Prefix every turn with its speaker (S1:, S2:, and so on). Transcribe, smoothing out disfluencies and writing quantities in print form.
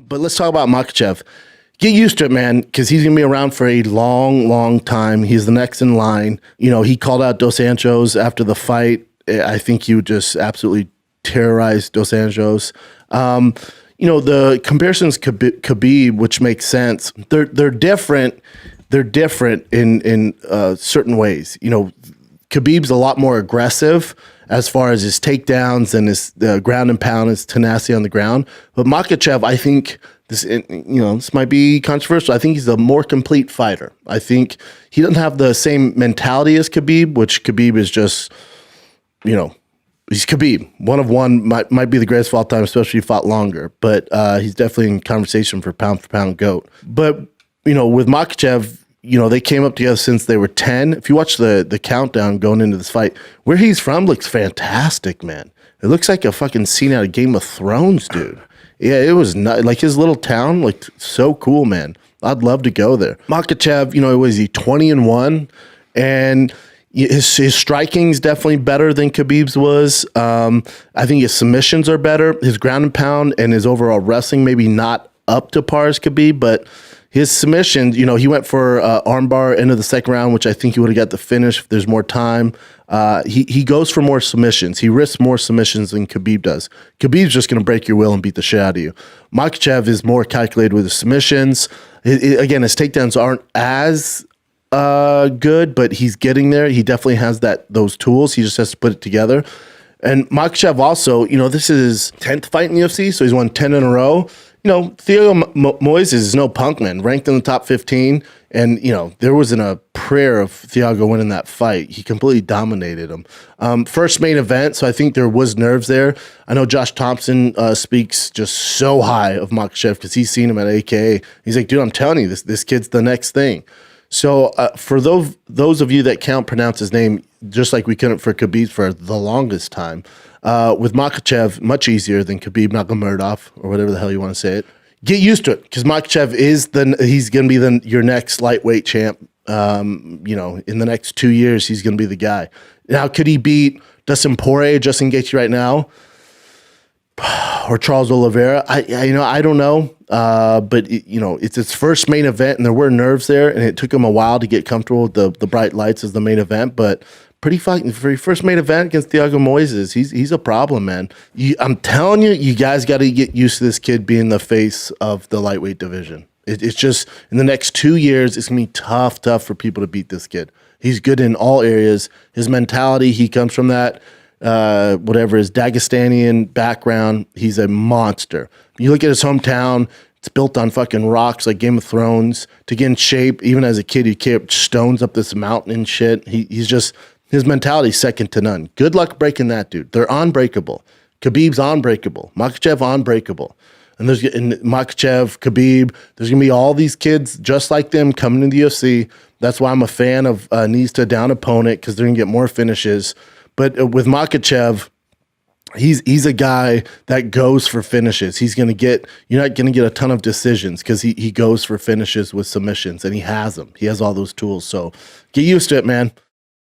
S1: But let's talk about Makhachev. Get used to it, man, because he's going to be around for a long, long time. He's the next in line. You know, he called out Dos Anjos after the fight. I think he would just absolutely terrorize Dos Anjos. You know, the comparisons Khabib, which makes sense. They're different. They're different in certain ways. You know, Khabib's a lot more aggressive as far as his takedowns and his ground and pound, his tenacity on the ground. But Makhachev, I think this might be controversial. I think he's a more complete fighter. I think he doesn't have the same mentality as Khabib, which Khabib is just, he's Khabib. One of one, might be the greatest of all time, especially if he fought longer. But he's definitely in conversation for pound GOAT. But, with Makhachev, they came up together since they were 10. If you watch the countdown going into this fight, where he's from looks fantastic, man. It looks like a fucking scene out of Game of Thrones, dude. Yeah, it was not like his little town looked so cool, man. I'd love to go there. Makhachev, was he 20-1, and his striking's definitely better than Khabib's was. I think his submissions are better. His ground and pound and his overall wrestling maybe not up to par as Khabib, but his submissions, he went for armbar into the second round, which I think he would have got the finish if there's more time. He goes for more submissions. He risks more submissions than Khabib does. Khabib's just going to break your will and beat the shit out of you. Makhachev is more calculated with his submissions. Again, his takedowns aren't as good, but he's getting there. He definitely has those tools. He just has to put it together. And Makhachev also, this is his 10th fight in the UFC, so he's won 10 in a row. Thiago Moises is no punk, man, ranked in the top 15. And, there wasn't a prayer of Thiago winning that fight. He completely dominated him. First main event, so I think there was nerves there. I know Josh Thompson speaks just so high of Makhachev because he's seen him at AKA. He's like, dude, I'm telling you, this kid's the next thing. So for those of you that can't pronounce his name, just like we couldn't for Khabib for the longest time, with Makhachev, much easier than Khabib Nurmagomedov or whatever the hell you want to say it. Get used to it because Makhachev he's going to be your next lightweight champ. In the next 2 years, he's going to be the guy. Now, could he beat Dustin Poirier, Justin Gaethje right now, or Charles Oliveira? I don't know. But it's his first main event, and there were nerves there, and it took him a while to get comfortable with the bright lights as the main event. But pretty fucking for your first main event against Thiago Moises, he's a problem, man. I'm telling you, you guys got to get used to this kid being the face of the lightweight division. It's just in the next 2 years, it's gonna be tough for people to beat this kid. He's good in all areas. His mentality, he comes from that. His Dagestanian background, he's a monster. You look at his hometown, it's built on fucking rocks like Game of Thrones. To get in shape, even as a kid, he carried stones up this mountain and shit. He's just, his mentality's second to none. Good luck breaking that, dude. They're unbreakable. Khabib's unbreakable. Makhachev unbreakable. And there's Makhachev, Khabib, there's going to be all these kids just like them coming to the UFC. That's why I'm a fan of knees to a down opponent, because they're going to get more finishes. But with Makhachev, he's a guy that goes for finishes. You're not going to get a ton of decisions because he goes for finishes with submissions, and he has them. He has all those tools. So get used to it, man.